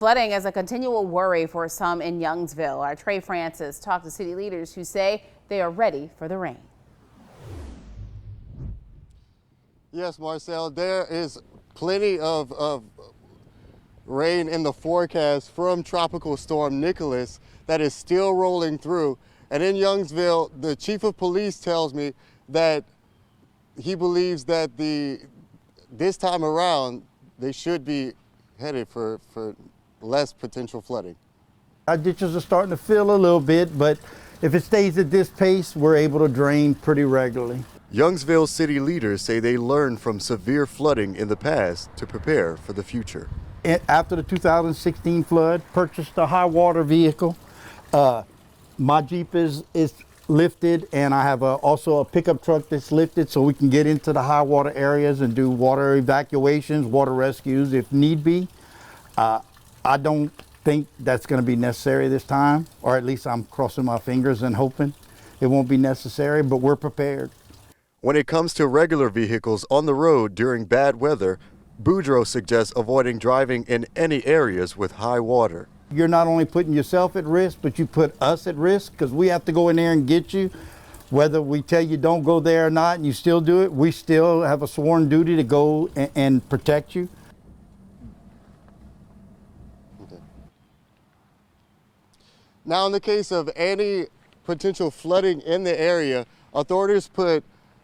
Flooding is a continual worry for some in Youngsville. Our Trey Francis talked to city leaders who say they are ready for the rain. Yes, Marcel, there is plenty of rain in the forecast from Tropical Storm Nicholas that is still rolling through. And in Youngsville, the chief of police tells me that he believes that this time around, they should be headed for less potential flooding. Our ditches are starting to fill a little bit, but if it stays at this pace, we're able to drain pretty regularly. Youngsville city leaders say they learned from severe flooding in the past to prepare for the future. After the 2016 flood, purchased a high water vehicle. My Jeep is lifted, and I have also a pickup truck that's lifted so we can get into the high water areas and do water evacuations, water rescues if need be. I don't think that's going to be necessary this time, or at least I'm crossing my fingers and hoping it won't be necessary, but we're prepared. When it comes to regular vehicles on the road during bad weather, Boudreaux suggests avoiding driving in any areas with high water. You're not only putting yourself at risk, but you put us at risk because we have to go in there and get you. Whether we tell you don't go there or not and you still do it, we still have a sworn duty to go and protect you. Now, in the case of any potential flooding in the area, authorities put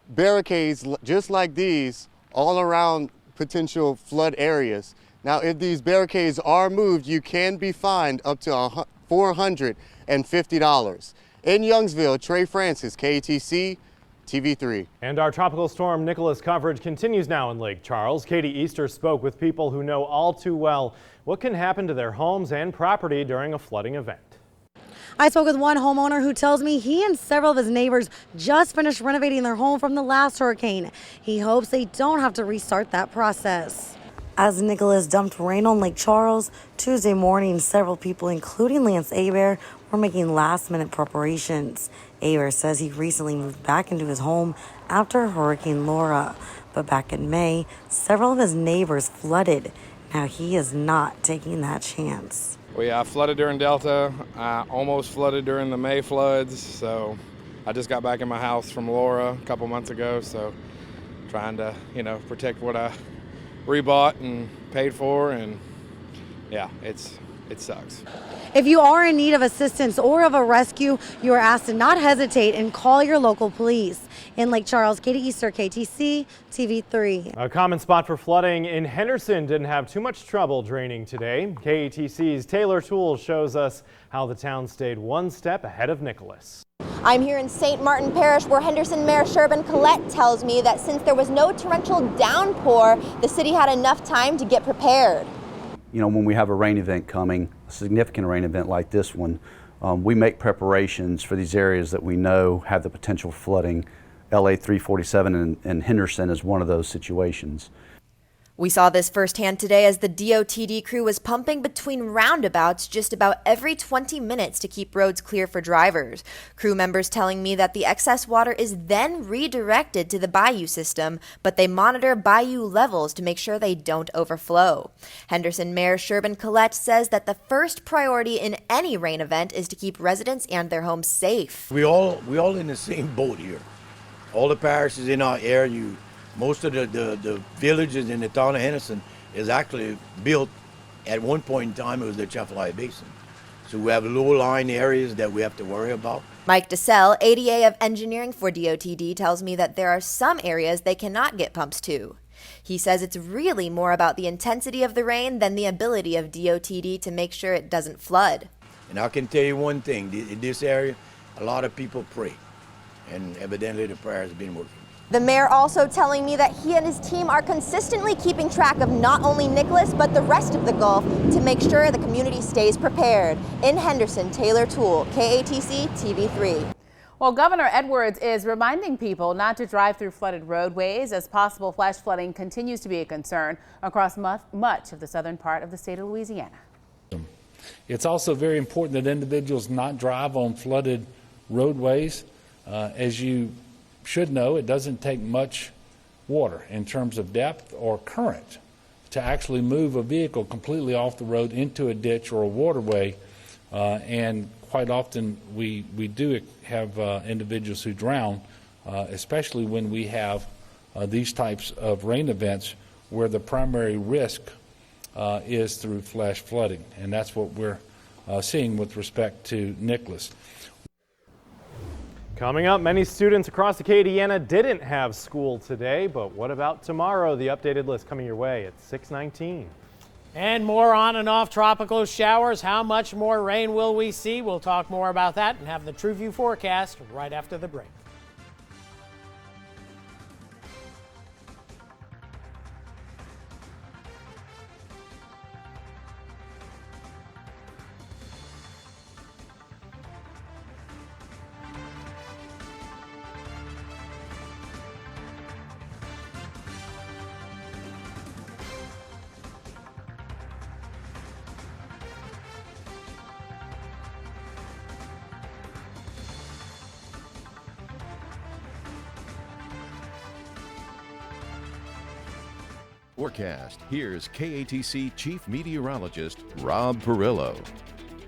barricades just like these all around potential flood areas. Now, if these barricades are moved, you can be fined up to $450. In Youngsville, Trey Francis, KATC, TV3. And our tropical storm Nicholas coverage continues now in Lake Charles. Katie Easter spoke with people who know all too well what can happen to their homes and property during a flooding event. I spoke with one homeowner who tells me he and several of his neighbors just finished renovating their home from the last hurricane. He hopes they don't have to restart that process. As Nicholas dumped rain on Lake Charles, Tuesday morning, several people, including Lance Hebert, were making last-minute preparations. Hebert says he recently moved back into his home after Hurricane Laura. But back in May, several of his neighbors flooded. Now he is not taking that chance. Well, yeah, I flooded during Delta. I almost flooded during the May floods. So I just got back in my house from Laura a couple months ago. So trying to, protect what I rebought and paid for. And yeah, it sucks. If you are in need of assistance or of a rescue, you are asked to not hesitate and call your local police. In Lake Charles, Katie Easter, KTC, TV3. A common spot for flooding in Henderson didn't have too much trouble draining today. KATC's Taylor Tools shows us how the town stayed one step ahead of Nicholas. I'm here in St. Martin Parish, where Henderson Mayor Sherbin Collette tells me that since there was no torrential downpour, the city had enough time to get prepared. When we have a rain event coming, a significant rain event like this one, we make preparations for these areas that we know have the potential for flooding. LA 347 and Henderson is one of those situations. We saw this firsthand today as the DOTD crew was pumping between roundabouts just about every 20 minutes to keep roads clear for drivers. Crew members telling me that the excess water is then redirected to the bayou system, but they monitor bayou levels to make sure they don't overflow. Henderson Mayor Sherbin Collette says that the first priority in any rain event is to keep residents and their homes safe. We all in the same boat here. All the parishes in our area, most of the villages in the town of Henderson is actually built at one point in time. It was the Atchafalaya Basin. So we have low-lying areas that we have to worry about. Mike DeSalle, ADA of Engineering for DOTD, tells me that there are some areas they cannot get pumps to. He says it's really more about the intensity of the rain than the ability of DOTD to make sure it doesn't flood. And I can tell you one thing, in this area, a lot of people pray. And evidently the prayer has been working. The mayor also telling me that he and his team are consistently keeping track of not only Nicholas, but the rest of the Gulf to make sure the community stays prepared. In Henderson, Taylor Toole, KATC TV3. Well, Governor Edwards is reminding people not to drive through flooded roadways as possible flash flooding continues to be a concern across much of the southern part of the state of Louisiana. It's also very important that individuals not drive on flooded roadways. As you should know, it doesn't take much water in terms of depth or current to actually move a vehicle completely off the road into a ditch or a waterway. And quite often we do have individuals who drown, especially when we have these types of rain events where the primary risk is through flash flooding. And that's what we're seeing with respect to Nicholas. Coming up, many students across Acadiana didn't have school today, but what about tomorrow? The updated list coming your way at 6:19. And more on and off tropical showers. How much more rain will we see? We'll talk more about that and have the True View forecast right after the break. Forecast. Here's KATC Chief Meteorologist Rob Perillo.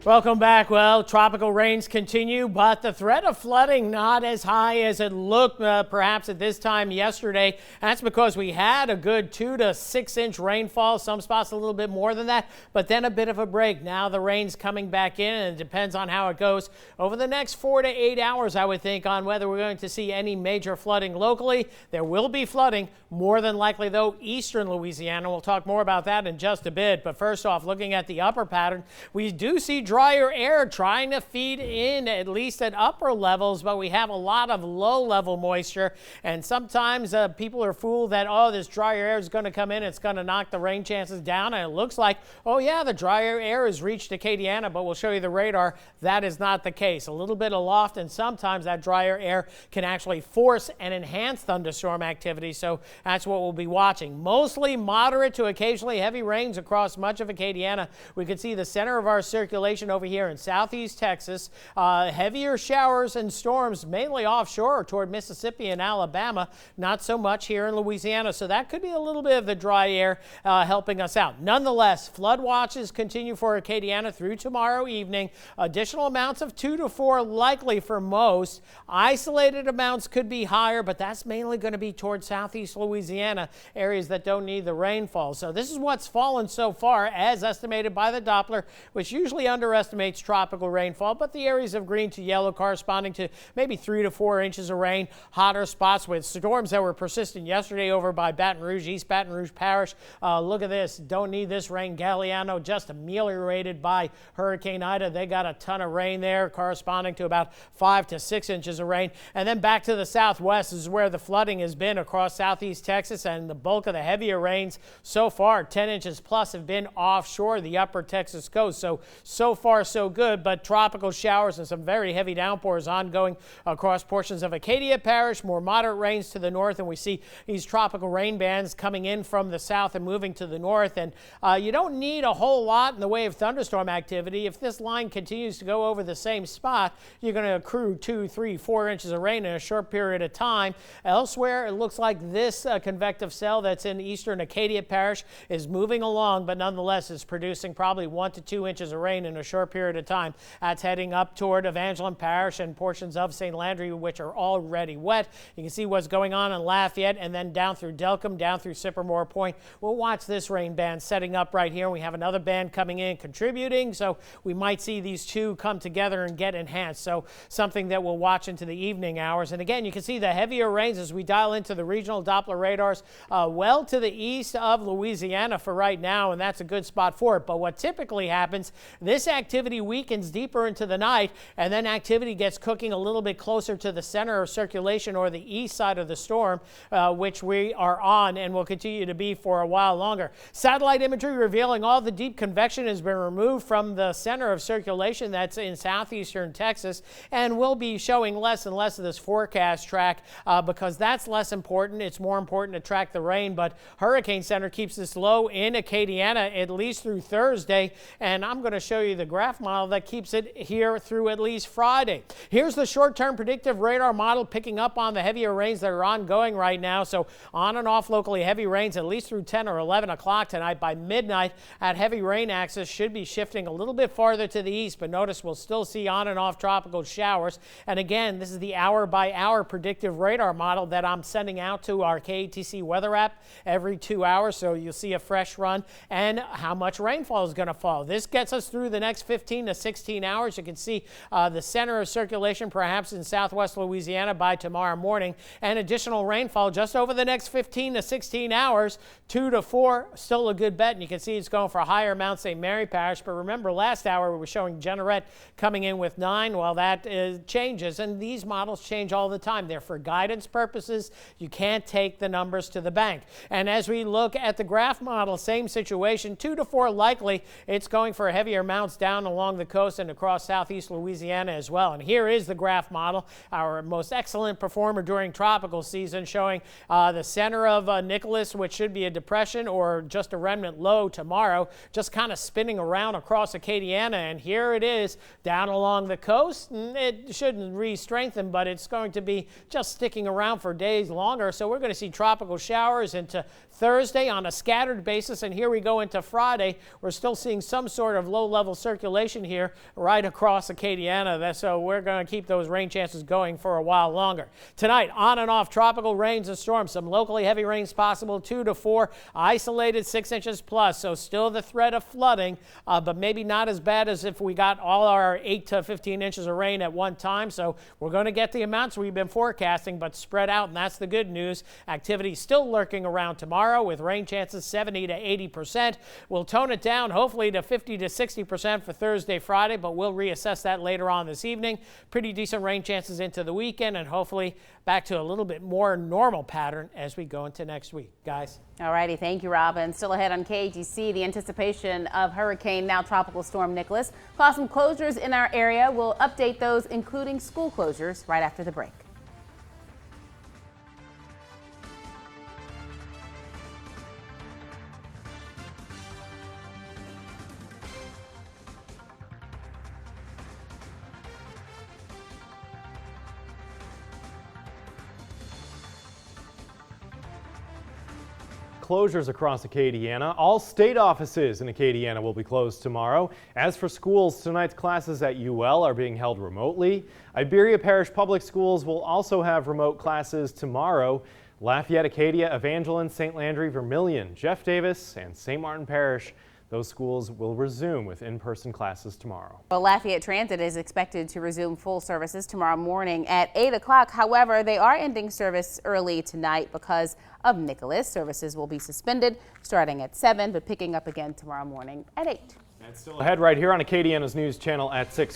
Welcome back. Well, tropical rains continue, but the threat of flooding not as high as it looked perhaps at this time yesterday. That's because we had a good 2 to 6 inch rainfall, some spots a little bit more than that, but then a bit of a break. Now the rain's coming back in, and it depends on how it goes over the next 4 to 8 hours, I would think, on whether we're going to see any major flooding locally. There will be flooding, more than likely, though, eastern Louisiana. We'll talk more about that in just a bit. But first off, looking at the upper pattern, we do see drier air trying to feed in, at least at upper levels, but we have a lot of low-level moisture. And sometimes people are fooled that, oh, this drier air is going to come in, it's going to knock the rain chances down. And it looks like, oh, yeah, the drier air has reached Acadiana, but we'll show you the radar. That is not the case. A little bit aloft, and sometimes that drier air can actually force and enhance thunderstorm activity. So that's what we'll be watching. Mostly moderate to occasionally heavy rains across much of Acadiana. We can see the center of our circulation over here in southeast Texas. Heavier showers and storms mainly offshore toward Mississippi and Alabama. Not so much here in Louisiana. So that could be a little bit of the dry air helping us out. Nonetheless, flood watches continue for Acadiana through tomorrow evening. Additional amounts of 2 to 4 likely for most. Isolated amounts could be higher, but that's mainly going to be toward southeast Louisiana, areas that don't need the rainfall. So this is what's fallen so far as estimated by the Doppler, which usually underestimates tropical rainfall, but the areas of green to yellow corresponding to maybe 3 to 4 inches of rain. Hotter spots with storms that were persistent yesterday over by Baton Rouge, East Baton Rouge Parish. Look at this. Don't need this rain. Galliano just ameliorated by Hurricane Ida. They got a ton of rain there corresponding to about 5 to 6 inches of rain. And then back to the southwest is where the flooding has been across southeast Texas, and the bulk of the heavier rains so far, 10 inches plus, have been offshore the upper Texas coast. So far so good, but tropical showers and some very heavy downpours ongoing across portions of Acadia Parish. More moderate rains to the north, and we see these tropical rain bands coming in from the south and moving to the north. And you don't need a whole lot in the way of thunderstorm activity. If this line continues to go over the same spot, you're going to accrue 2, 3, 4 inches of rain in a short period of time. Elsewhere, it looks like this convective cell that's in eastern Acadia Parish is moving along, but nonetheless is producing probably 1 to 2 inches of rain in a short period of time. That's heading up toward Evangeline Parish and portions of St. Landry, which are already wet. You can see what's going on in Lafayette, and then down through Delcombe, down through Sycamore Point. We'll watch this rain band setting up right here. We have another band coming in contributing, so we might see these two come together and get enhanced. So something that we'll watch into the evening hours. And again, you can see the heavier rains as we dial into the regional Doppler radars well to the east of Louisiana for right now, and that's a good spot for it. But what typically happens, this activity weakens deeper into the night, and then activity gets cooking a little bit closer to the center of circulation or the east side of the storm, which we are on and will continue to be for a while longer. Satellite imagery revealing all the deep convection has been removed from the center of circulation that's in southeastern Texas, and we'll be showing less and less of this forecast track because that's less important. It's more important to track the rain, but Hurricane Center keeps this low in Acadiana at least through Thursday, and I'm going to show you the graph model that keeps it here through at least Friday. Here's the short-term predictive radar model picking up on the heavier rains that are ongoing right now. So on and off locally heavy rains at least through 10 or 11 o'clock tonight. By midnight, that heavy rain axis should be shifting a little bit farther to the east, but notice we'll still see on and off tropical showers. And again, this is the hour-by-hour predictive radar model that I'm sending out to our KATC weather app every 2 hours, so you'll see a fresh run and how much rainfall is going to fall. This gets us through the next 15 to 16 hours. You can see the center of circulation perhaps in southwest Louisiana by tomorrow morning, and additional rainfall just over the next 15 to 16 hours, 2 to 4, still a good bet. And you can see it's going for higher Mount St. Mary Parish. But remember, last hour we were showing Jeanerette coming in with 9. Well, that changes, and these models change all the time. They're for guidance purposes. You can't take the numbers to the bank. And as we look at the graph model, same situation, 2 to 4 likely. It's going for heavier mounts down along the coast and across southeast Louisiana as well. And here is the graph model, our most excellent performer during tropical season, showing the center of Nicholas, which should be a depression or just a remnant low tomorrow, just kind of spinning around across Acadiana. And here it is down along the coast. And it shouldn't re-strengthen, but it's going to be just sticking around for days longer. So we're going to see tropical showers into Thursday on a scattered basis, and here we go into Friday. We're still seeing some sort of low-level circulation here right across Acadiana, so we're going to keep those rain chances going for a while longer. Tonight, on and off tropical rains and storms. Some locally heavy rains possible, 2 to 4, isolated 6 inches plus, so still the threat of flooding, but maybe not as bad as if we got all our 8 to 15 inches of rain at one time. So we're going to get the amounts we've been forecasting, but spread out, and that's the good news. Activity still lurking around tomorrow with rain chances 70 to 80%. We'll tone it down hopefully to 50 to 60% for Thursday, Friday, but we'll reassess that later on this evening. Pretty decent rain chances into the weekend, and hopefully back to a little bit more normal pattern as we go into next week. Guys. All righty. Thank you, Robin. Still ahead on KATC, the anticipation of Hurricane, now Tropical Storm Nicholas. Cause some closures in our area. We'll update those, including school closures, right after the break. Closures across Acadiana. All state offices in Acadiana will be closed tomorrow. As for schools, tonight's classes at UL are being held remotely. Iberia Parish Public Schools will also have remote classes tomorrow. Lafayette, Acadia, Evangeline, St. Landry, Vermilion, Jeff Davis, and St. Martin Parish, those schools will resume with in-person classes tomorrow. Well, Lafayette Transit is expected to resume full services tomorrow morning at 8 o'clock. However, they are ending service early tonight because of Nicholas. Services will be suspended starting at 7, but picking up again tomorrow morning at 8. And still ahead right here on Acadiana's News Channel at 6.